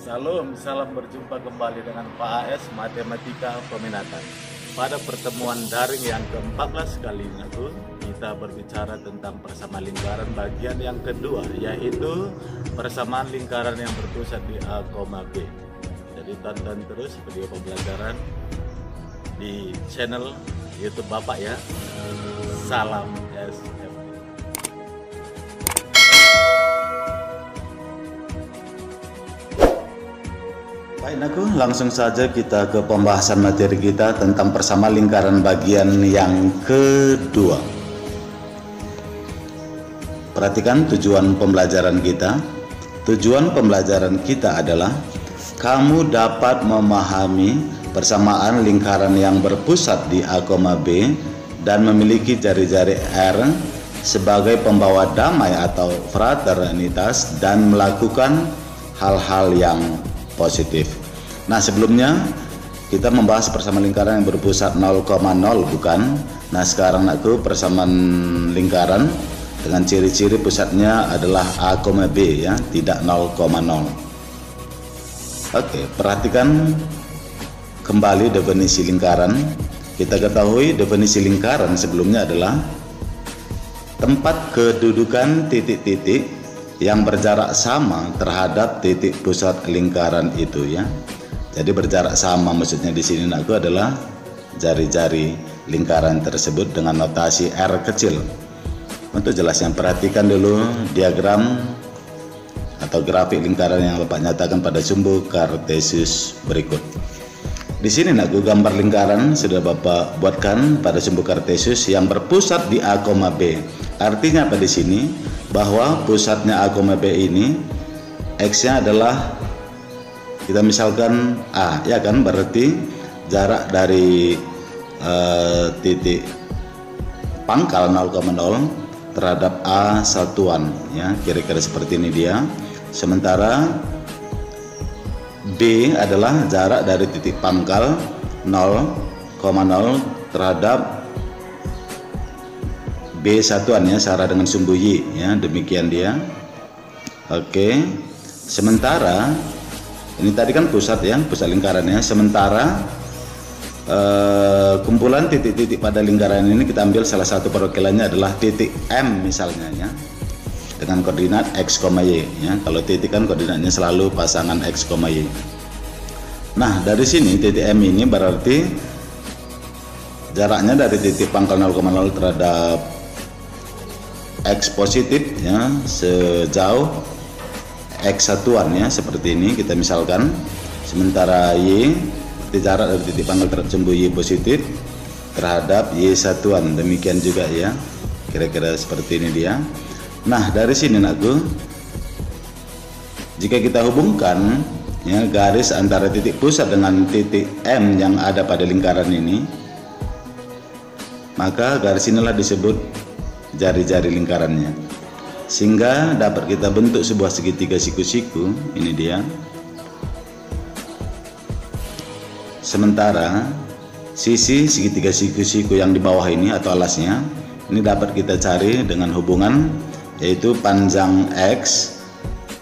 Salam, salam berjumpa kembali dengan Pak AS Matematika Peminatan. Pada pertemuan daring yang ke-14 kali ini kita berbicara tentang persamaan lingkaran bagian yang kedua, yaitu persamaan lingkaran yang berpusat di A, B. Jadi tonton terus video pembelajaran di channel YouTube Bapak ya. Salam SF. Baik, langsung saja kita ke pembahasan materi kita tentang persamaan lingkaran bagian yang kedua. Perhatikan tujuan pembelajaran kita. Tujuan pembelajaran kita adalah kamu dapat memahami persamaan lingkaran yang berpusat di A, B dan memiliki jari-jari R sebagai pembawa damai atau fraternitas dan melakukan hal-hal yang positif. Nah, sebelumnya kita membahas persamaan lingkaran yang berpusat 0,0 bukan? Nah, sekarang persamaan lingkaran dengan ciri-ciri pusatnya adalah A, B ya, tidak 0,0. Oke, perhatikan kembali definisi lingkaran. Kita ketahui definisi lingkaran sebelumnya adalah tempat kedudukan titik-titik yang berjarak sama terhadap titik pusat lingkaran itu ya. Jadi berjarak sama maksudnya di sini adalah jari-jari lingkaran tersebut dengan notasi R kecil. Untuk jelasnya perhatikan dulu diagram atau grafik lingkaran yang Bapak nyatakan pada sumbu kartesius berikut. Di sini gambar lingkaran sudah Bapak buatkan pada sumbu kartesius yang berpusat di A, B. Artinya apa di sini? Bahwa pusatnya A, B ini X-nya adalah kita misalkan A ya kan, berarti jarak dari titik pangkal 0,0 terhadap A satuan ya, kira-kira seperti ini dia. Sementara B adalah jarak dari titik pangkal 0,0 terhadap B satuan ya, searah dengan sumbu Y ya, demikian dia. Oke, sementara ini tadi kan pusat ya, pusat lingkarannya. Sementara kumpulan titik-titik pada lingkaran ini kita ambil salah satu perwakilannya adalah titik M misalnya ya, dengan koordinat X, Y ya. Kalau titik kan koordinatnya selalu pasangan X, Y. Nah, dari sini titik M ini berarti jaraknya dari titik pangkal 0,0 terhadap X positif ya, sejauh X satuan ya, seperti ini kita misalkan. Sementara Y berarti jarak dari titik pangkal terhadap sumbu Y positif terhadap Y satuan, demikian juga ya, kira-kira seperti ini dia. Nah, dari sini jika kita hubungkan ya garis antara titik pusat dengan titik M yang ada pada lingkaran ini, maka garis inilah disebut jari-jari lingkarannya, sehingga dapat kita bentuk sebuah segitiga siku-siku. Ini dia. Sementara sisi segitiga siku-siku yang di bawah ini atau alasnya ini dapat kita cari dengan hubungan, yaitu panjang X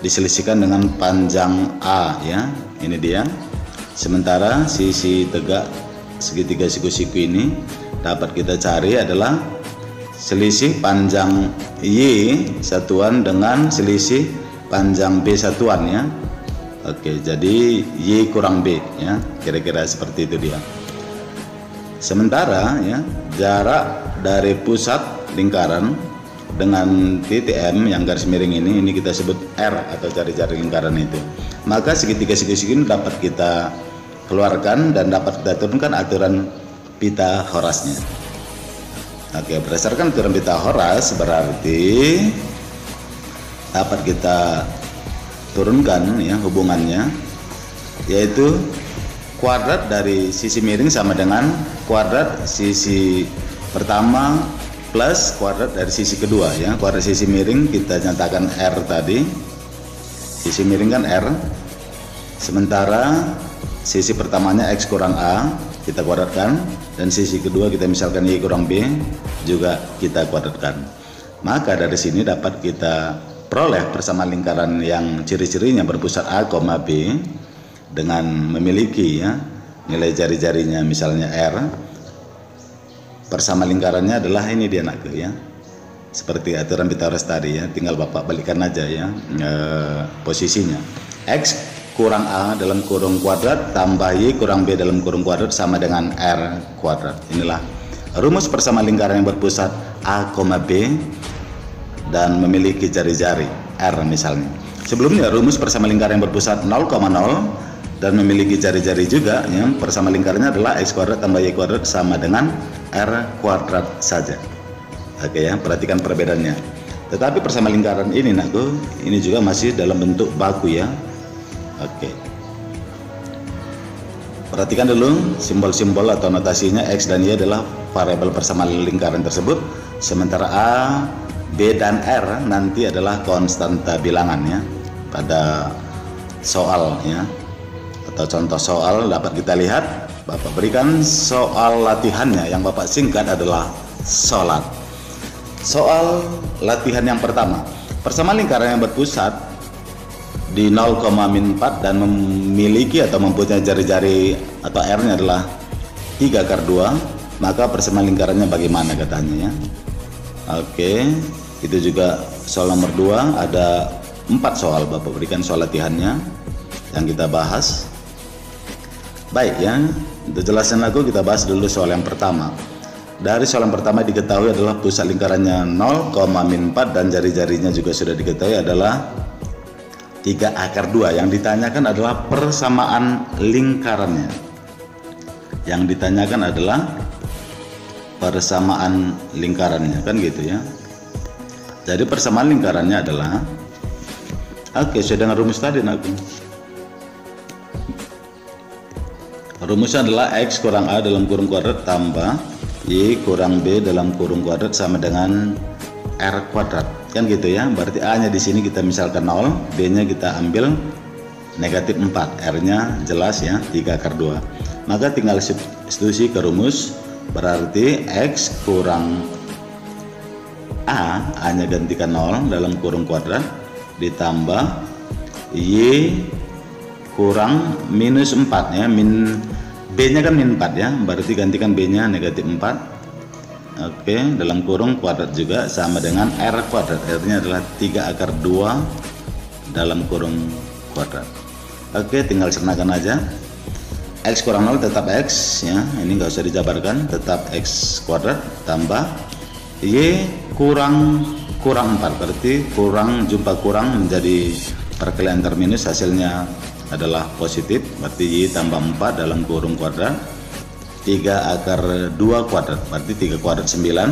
diselisihkan dengan panjang A ya, ini dia. Sementara sisi tegak segitiga siku-siku ini dapat kita cari adalah selisih panjang Y satuan dengan selisih panjang B satuan ya. Oke, jadi Y kurang B ya, kira-kira seperti itu dia. Sementara ya, jarak dari pusat lingkaran dengan titik M yang garis miring ini kita sebut R atau jari-jari lingkaran itu. Maka segitiga siku-siku ini dapat kita keluarkan dan dapat kita turunkan aturan Pitagorasnya. Oke, berdasarkan aturan Pitagoras berarti dapat kita turunkan ya hubungannya, yaitu kuadrat dari sisi miring sama dengan kuadrat sisi pertama plus kuadrat dari sisi kedua ya. Kuadrat sisi miring kita nyatakan R tadi, sisi miring kan R, sementara sisi pertamanya X kurang A kita kuadratkan, dan sisi kedua kita misalkan Y kurang B juga kita kuadratkan. Maka dari sini dapat kita peroleh persamaan lingkaran yang ciri-cirinya berpusat A, B dengan memiliki ya nilai jari-jarinya misalnya R. Persamaan lingkarannya adalah ini dia anakku ya. Seperti aturan Pythagoras tadi ya, tinggal Bapak balikan aja ya posisinya. X kurang A dalam kurung kuadrat tambah Y kurang B dalam kurung kuadrat sama dengan R kuadrat. Inilah rumus persamaan lingkaran yang berpusat A, B dan memiliki jari-jari R misalnya. Sebelumnya rumus persamaan lingkaran yang berpusat 0,0 dan memiliki jari-jari juga ya, persamaan lingkarannya adalah X kuadrat tambah Y kuadrat sama dengan R kuadrat saja. Oke ya, perhatikan perbedaannya. Tetapi persamaan lingkaran ini nakku, ini juga masih dalam bentuk baku ya. Oke. Perhatikan dulu simbol-simbol atau notasinya. X dan Y adalah variabel persamaan lingkaran tersebut, sementara A, B dan R nanti adalah konstanta bilangan ya. Pada soal ya, atau contoh soal dapat kita lihat, Bapak berikan soal latihannya yang Bapak singkat adalah sholat. Soal latihan yang pertama, persamaan lingkaran yang berpusat di 0,-4 dan memiliki atau mempunyai jari-jari atau R-nya adalah 3/2, maka persamaan lingkarannya bagaimana katanya ya. Oke, itu juga soal nomor 2, ada 4 soal, Bapak berikan soal latihannya yang kita bahas. Baik ya, untuk jelasin aku kita bahas dulu soal yang pertama. Dari soal yang pertama diketahui adalah pusat lingkarannya 0,-4 dan jari-jarinya juga sudah diketahui adalah 3/2. Yang ditanyakan adalah persamaan lingkarannya. Yang ditanyakan adalah persamaan lingkarannya, kan gitu ya. Jadi persamaan lingkarannya adalah, oke, sesuai dengan rumus tadi nakku. Rumusnya adalah X kurang A dalam kurung kuadrat tambah Y kurang B dalam kurung kuadrat sama dengan R kuadrat, kan gitu ya. Berarti A nya di sini kita misalkan 0, B nya kita ambil -4, R nya jelas ya 3/2. Maka tinggal substitusi ke rumus, berarti X kurang A nya gantikan 0 dalam kurung kuadrat ditambah Y kurang -4 ya, B nya kan -4 ya, berarti gantikan B nya -4. Oke, dalam kurung kuadrat juga sama dengan R kuadrat, artinya adalah 3/2 dalam kurung kuadrat. Oke, tinggal sernakan aja. X kurang 0 tetap X ya, ini nggak usah dijabarkan, tetap X kuadrat tambah Y kurang 4, berarti kurang jumpa kurang menjadi perkalian terminus, hasilnya adalah positif, berarti Y tambah 4 dalam kurung kuadrat 3/2 kuadrat, berarti 3 kuadrat 9,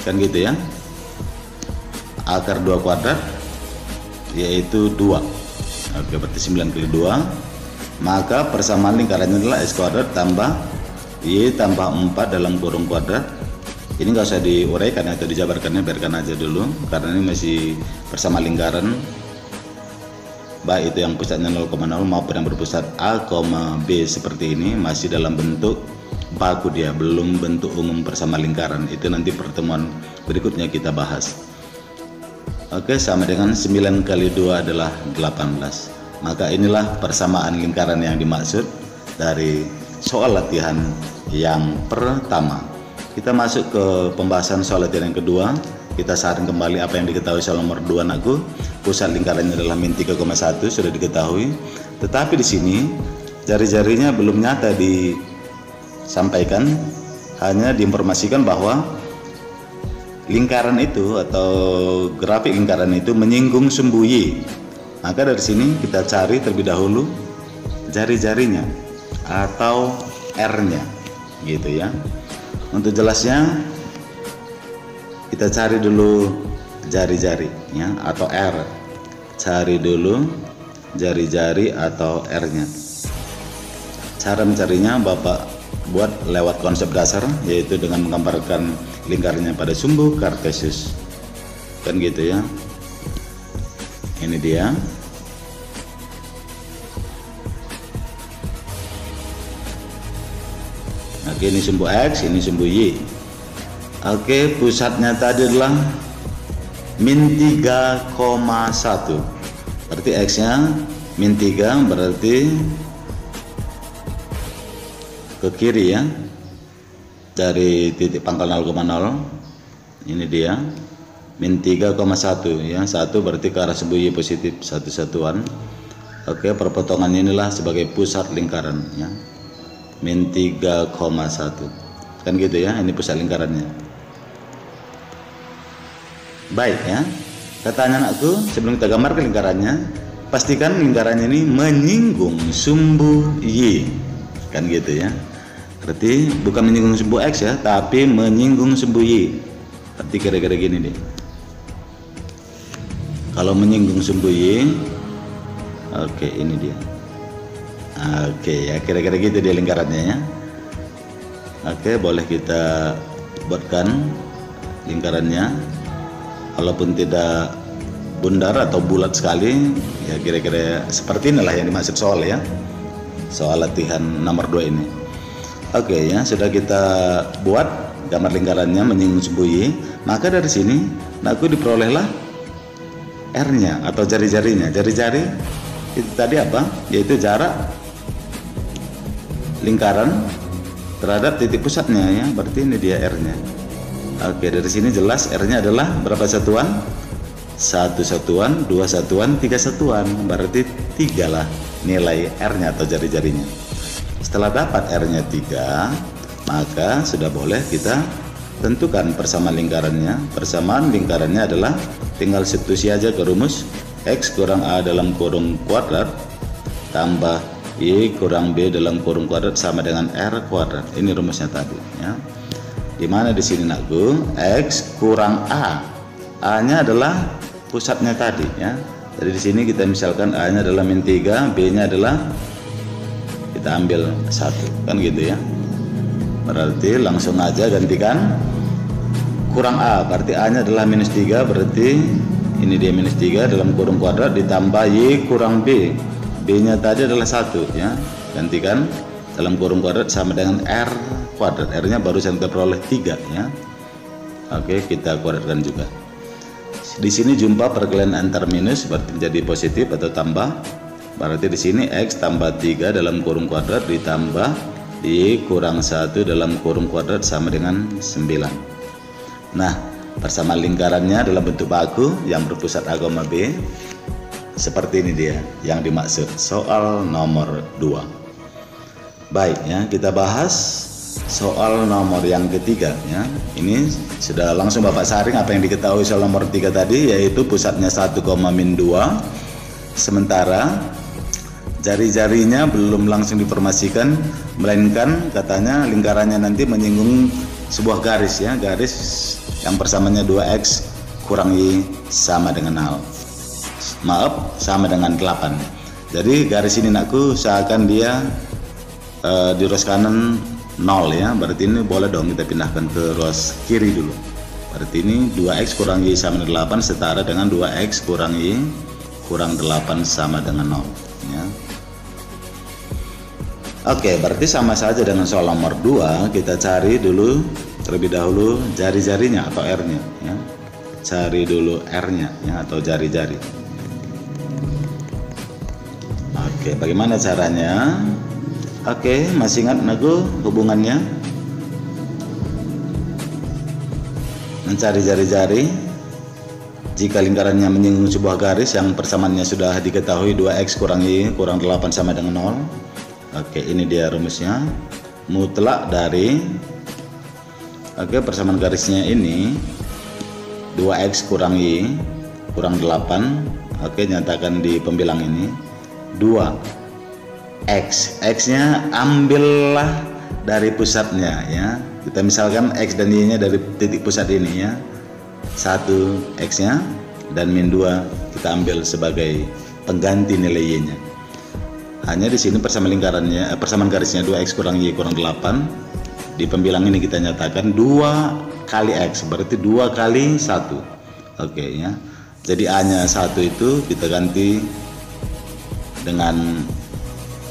kan gitu ya. (2 kuadrat yaitu 2. Oke, berarti 9/2. Maka persamaan lingkarannya adalah X kuadrat tambah Y tambah 4 dalam kurung kuadrat. Ini nggak usah diuraikan atau dijabarkannya, biarkan aja dulu karena ini masih persamaan lingkaran, baik itu yang pusatnya 0,0 maupun yang berpusat A, B seperti ini, masih dalam bentuk baku dia, belum bentuk umum persamaan lingkaran. Itu nanti pertemuan berikutnya kita bahas. Oke, sama dengan 9/2 adalah 18. Maka inilah persamaan lingkaran yang dimaksud dari soal latihan yang pertama. Kita masuk ke pembahasan soal latihan yang kedua. Kita saring kembali apa yang diketahui soal nomor 2 nakku. Pusat lingkarannya adalah -3,1 sudah diketahui. Tetapi di sini jari-jarinya belum nyata disampaikan, hanya diinformasikan bahwa lingkaran itu atau grafik lingkaran itu menyinggung sumbu Y. Maka dari sini kita cari terlebih dahulu jari-jarinya atau R-nya, gitu ya. Untuk jelasnya kita cari dulu jari-jari ya, atau R. Cari dulu jari-jari atau R-nya. Cara mencarinya Bapak buat lewat konsep dasar, yaitu dengan menggambarkan lingkarannya pada sumbu kartesius, kan gitu ya. Ini dia. Oke, ini sumbu X, ini sumbu Y. Oke, pusatnya tadi adalah min 3,1. Berarti X-nya min 3, berarti ke kiri ya, dari titik pangkal 0,0. Ini dia min 3,1 ya, 1 berarti ke arah sumbu Y positif 1 satuan. Oke, perpotongan inilah sebagai pusat lingkaran ya, min 3,1 kan gitu ya, ini pusat lingkarannya. Baik ya, katanya anakku, sebelum kita gambarkan lingkarannya, pastikan lingkarannya ini menyinggung sumbu Y, kan gitu ya. Berarti bukan menyinggung sumbu X ya, tapi menyinggung sumbu Y. Berarti kira-kira gini deh. Kalau menyinggung sumbu Y, oke, ini dia. Oke ya, kira-kira gitu dia lingkarannya ya. Oke, boleh kita buatkan lingkarannya. Walaupun tidak bundar atau bulat sekali, ya kira-kira seperti inilah yang dimaksud soal ya. Soal latihan nomor 2 ini. Oke ya, sudah kita buat gambar lingkarannya menyinggung sumbu Y. Maka dari sini aku diperolehlah R-nya atau jari-jarinya. Jari-jari itu tadi apa? Yaitu jarak lingkaran terhadap titik pusatnya ya. Berarti ini dia R-nya. Oke, dari sini jelas R-nya adalah berapa satuan? 1 satuan, 2 satuan, 3 satuan. Berarti 3 lah nilai R-nya atau jari-jarinya. Setelah dapat R-nya 3, maka sudah boleh kita tentukan persamaan lingkarannya. Persamaan lingkarannya adalah tinggal substitusi aja ke rumus X kurang A dalam kurung kuadrat tambah Y kurang B dalam kurung kuadrat sama dengan R kuadrat. Ini rumusnya tadi ya. Dimana di sini nakku X kurang A, A-nya adalah pusatnya tadi ya. Jadi di sini kita misalkan A-nya adalah min 3, B-nya adalah kita ambil 1 kan gitu ya. Berarti langsung aja gantikan kurang A, berarti A nya adalah minus 3, berarti ini dia minus 3 dalam kurung kuadrat ditambah Y kurang B, B nya tadi adalah 1 ya, gantikan dalam kurung kuadrat sama dengan R kuadrat, R nya barusan kita peroleh 3 ya. Oke, kita kuadratkan juga. Di sini jumpa perkalian antar minus berarti menjadi positif atau tambah. Berarti di sini X tambah 3 dalam kurung kuadrat ditambah Y kurang 1 dalam kurung kuadrat sama dengan 9. Nah, persamaan lingkarannya dalam bentuk baku yang berpusat A, B. Seperti ini dia yang dimaksud soal nomor 2. Baik ya, kita bahas soal nomor yang ketiga ya. Ini sudah langsung Bapak saring apa yang diketahui soal nomor 3 tadi, yaitu pusatnya 1, min 2. Sementara jari-jarinya belum langsung diinformasikan, melainkan katanya lingkarannya nanti menyinggung sebuah garis ya, garis yang persamanya 2X kurang Y sama dengan 0. Maaf, sama dengan 8. Jadi garis ini nakku seakan dia di ruas kanan 0 ya. Berarti ini boleh dong kita pindahkan ke ruas kiri dulu. Berarti ini 2X kurang Y sama dengan 8 setara dengan 2X kurang Y kurang 8 sama dengan 0 ya. Oke, berarti sama saja dengan soal nomor 2. Kita cari dulu terlebih dahulu jari-jarinya atau R-nya ya. Cari dulu R-nya ya, atau jari-jari. Oke, bagaimana caranya? Oke, masih ingat Nagu hubungannya? Mencari jari-jari jika lingkarannya menyinggung sebuah garis yang persamaannya sudah diketahui 2X kurang Y kurang 8 sama dengan 0. Oke, ini dia rumusnya. Mutlak dari persamaan garisnya ini 2X kurang Y kurang 8. Oke, nyatakan di pembilang ini 2X, X-nya ambillah dari pusatnya ya. Kita misalkan X dan Y-nya dari titik pusat ini ya. 1 X-nya dan min 2 kita ambil sebagai pengganti nilai Y-nya. Hanya di sini persamaan lingkarannya, persamaan garisnya 2X kurang Y kurang 8. Di pembilang ini kita nyatakan 2 kali X, berarti 2 kali 1. Oke ya. Jadi A-nya 1 itu kita ganti dengan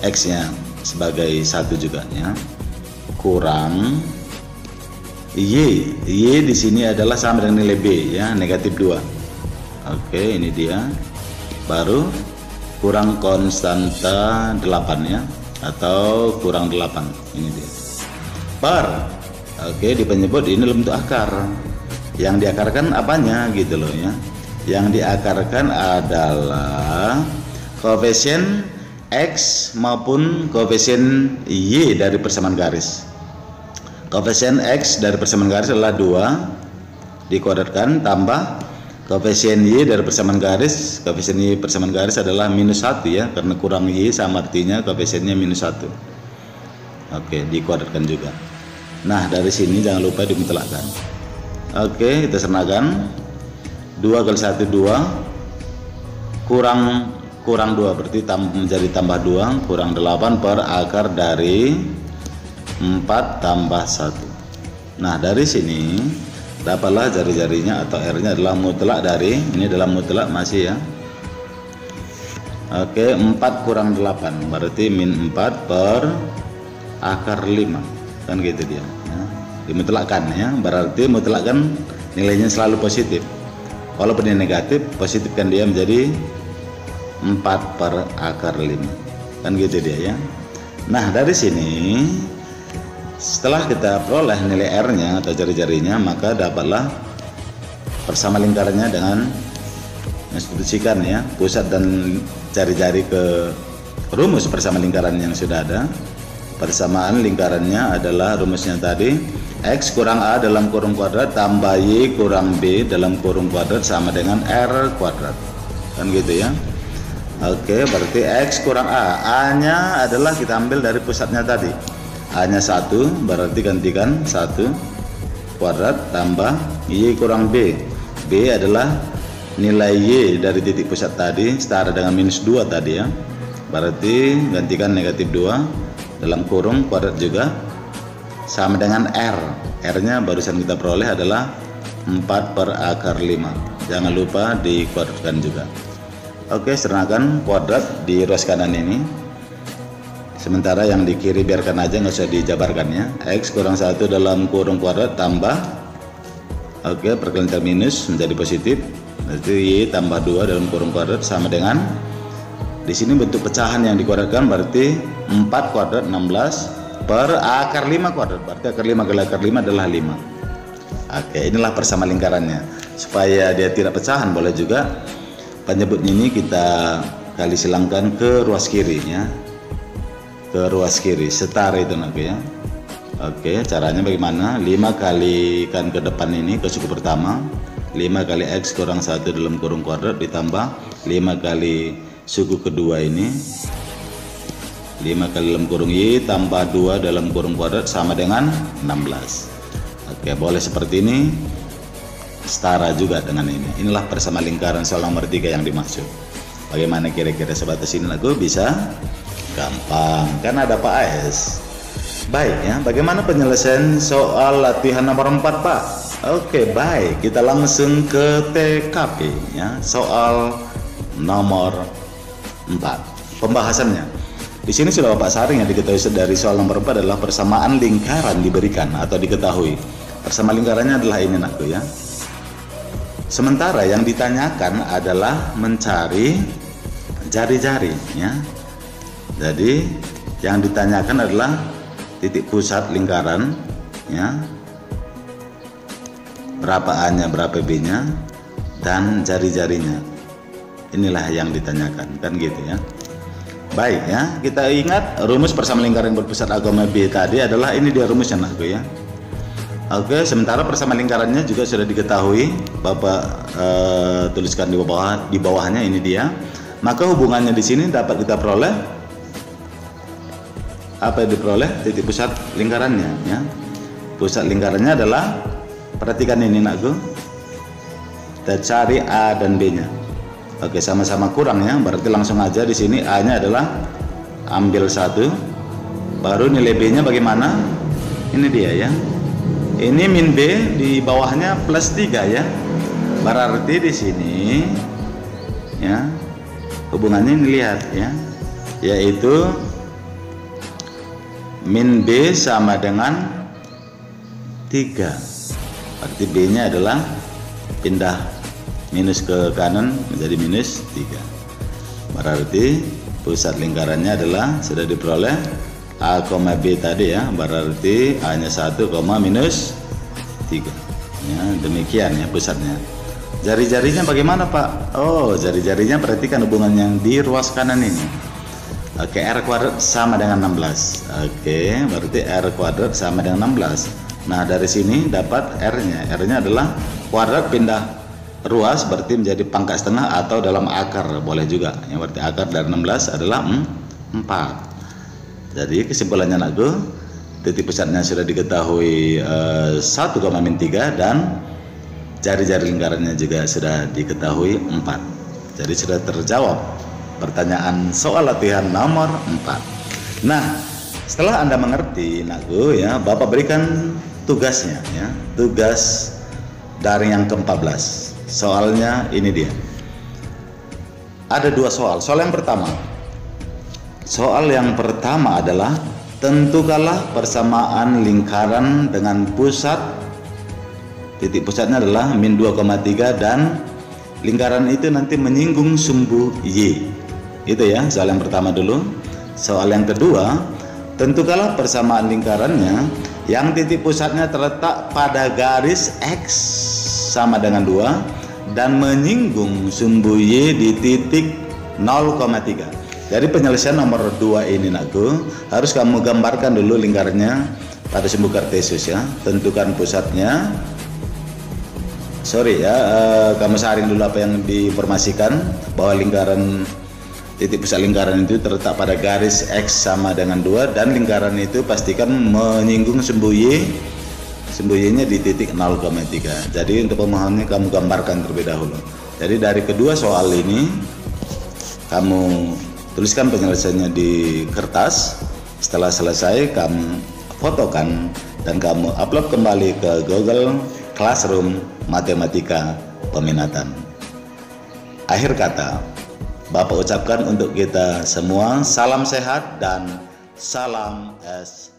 X-nya sebagai 1 juga ya. Kurang Y. Y di sini adalah sama dengan nilai B ya, negatif 2. Oke, ini dia. Baru kurang konstanta 8 ya, atau kurang 8. Ini dia. Per. Oke, di penyebut ini dalam bentuk akar. Yang diakarkan apanya gitu loh ya. Yang diakarkan adalah koefisien X maupun koefisien Y dari persamaan garis. Koefisien X dari persamaan garis adalah 2 dikuadratkan tambah koefisien Y dari persamaan garis. Koefisien Y persamaan garis adalah -1 ya, karena kurang Y sama artinya koefisiennya -1. Oke, dikuadratkan juga. Nah, dari sini jangan lupa dimutlakkan. Oke, kita sernakan. 2 kali 1 2 kurang 2 berarti menjadi tambah 2 kurang 8 per akar dari 4 tambah 1. Nah, dari sini dapatlah jari-jarinya atau R-nya adalah mutlak dari, ini dalam mutlak masih ya. Oke, 4 kurang 8 berarti -4 per akar 5. Kan gitu dia ya. Dimutlakkan ya, berarti mutlakkan nilainya selalu positif. Walaupun ini negatif, positifkan dia menjadi 4 per akar 5. Kan gitu dia ya. Nah, dari sini setelah kita peroleh nilai R-nya atau jari-jarinya, maka dapatlah persama lingkarannya dengan menstitusikan ya pusat dan jari-jari ke rumus persama lingkaran yang sudah ada. Persamaan lingkarannya adalah rumusnya tadi, X kurang A dalam kurung kuadrat tambah Y kurang B dalam kurung kuadrat sama dengan R kuadrat. Kan gitu ya. Oke, berarti X kurang A, A-nya adalah kita ambil dari pusatnya tadi, A-nya 1, berarti gantikan 1 kuadrat tambah Y kurang B. B adalah nilai Y dari titik pusat tadi setara dengan -2 tadi ya, berarti gantikan -2 dalam kurung kuadrat juga sama dengan R. R-nya barusan kita peroleh adalah 4 per akar 5. Jangan lupa dikuadratkan juga. Oke, sernakan kuadrat di ruas kanan ini. Sementara yang di kiri biarkan aja, nggak usah dijabarkan ya. X kurang 1 dalam kurung kuadrat tambah, oke, perkalian terminus menjadi positif, berarti Y tambah 2 dalam kurung kuadrat sama dengan, di sini bentuk pecahan yang dikuadratkan berarti 4 kuadrat 16 per akar 5 kuadrat, berarti akar 5 kali akar 5 adalah 5. Oke, inilah persama lingkarannya. Supaya dia tidak pecahan, boleh juga penyebutnya ini kita kali silangkan ke ruas kiri ya, ke ruas kiri, setara itu nanti ya. Oke, caranya bagaimana? 5 kalikan ke depan ini ke suku pertama, 5 kali X kurang 1 dalam kurung kuadrat ditambah 5 kali suku kedua ini, 5 kali dalam kurung Y tambah 2 dalam kurung kuadrat sama dengan 16. Oke, boleh seperti ini, setara juga dengan ini. Inilah persama lingkaran soal nomor 3 yang dimaksud. Bagaimana kira-kira sebatas ini aku bisa? Gampang, kan ada Pak AS. Baik ya, bagaimana penyelesaian soal latihan nomor 4 Pak? Oke, baik, kita langsung ke TKP ya, soal nomor 4. Pembahasannya di sini sudah Bapak saring yang diketahui dari soal nomor 4 adalah persamaan lingkaran diberikan atau diketahui. Persamaan lingkarannya adalah ini nakku ya. Sementara yang ditanyakan adalah mencari jari-jari ya. Jadi yang ditanyakan adalah titik pusat lingkaran ya, berapa A-nya, berapa B-nya, dan jari-jarinya. Inilah yang ditanyakan, kan gitu ya. Baik ya, kita ingat rumus persama lingkaran berpusat A, B tadi adalah ini dia rumusnya nakku ya. Oke, sementara persama lingkarannya juga sudah diketahui, Bapak tuliskan di bawahnya ini dia. Maka hubungannya di sini dapat kita peroleh, apa yang diperoleh? Titik pusat lingkarannya ya. Pusat lingkarannya adalah, perhatikan ini nakku, kita cari A dan B-nya. Oke, sama-sama kurang ya, berarti langsung aja di sini A-nya adalah ambil 1, baru nilai B-nya bagaimana? Ini dia ya. Ini min B, di bawahnya plus 3 ya. Berarti di sini ya, hubungannya ini lihat ya, yaitu min B sama dengan 3. Berarti B-nya adalah pindah minus ke kanan menjadi minus 3. Berarti pusat lingkarannya adalah sudah diperoleh A, B tadi ya, berarti A-nya 1, minus 3 ya, demikian ya pusatnya. Jari-jarinya bagaimana Pak? Oh, jari-jarinya perhatikan hubungan yang di ruas kanan ini. Oke, R kuadrat sama dengan 16. Oke, berarti R kuadrat sama dengan 16. Nah, dari sini dapat R-nya. R-nya adalah kuadrat pindah ruas, berarti menjadi pangkat setengah atau dalam akar, boleh juga. Yang berarti akar dari 16 adalah 4. Jadi kesimpulannya anakku, titik pusatnya sudah diketahui 1,-3 dan jari-jari lingkarannya juga sudah diketahui 4. Jadi sudah terjawab pertanyaan soal latihan nomor 4. Nah, setelah Anda mengerti nakku ya, Bapak berikan tugasnya ya, tugas dari yang ke-14. Soalnya ini dia. Ada 2 soal. Soal yang pertama adalah tentukanlah persamaan lingkaran dengan pusat, titik pusatnya adalah min 2,3 dan lingkaran itu nanti menyinggung sumbu Y. Itu ya, soal yang pertama dulu. Soal yang kedua, tentukanlah persamaan lingkarannya yang titik pusatnya terletak pada garis X sama dengan 2 dan menyinggung sumbu Y di titik 0,3. Jadi penyelesaian nomor 2 ini nakku, harus kamu gambarkan dulu lingkarannya pada sumbu kartesius ya. Tentukan pusatnya. Kamu saring dulu apa yang diinformasikan, bahwa lingkaran, titik pusat lingkaran itu terletak pada garis X sama dengan 2 dan lingkaran itu pastikan menyinggung sumbu Y-nya di titik 0,3. Jadi untuk pemahamannya kamu gambarkan terlebih dahulu. Jadi dari kedua soal ini kamu tuliskan penyelesaiannya di kertas. Setelah selesai kamu fotokan dan kamu upload kembali ke Google Classroom Matematika Peminatan. Akhir kata, Bapak ucapkan untuk kita semua salam sehat dan salam S.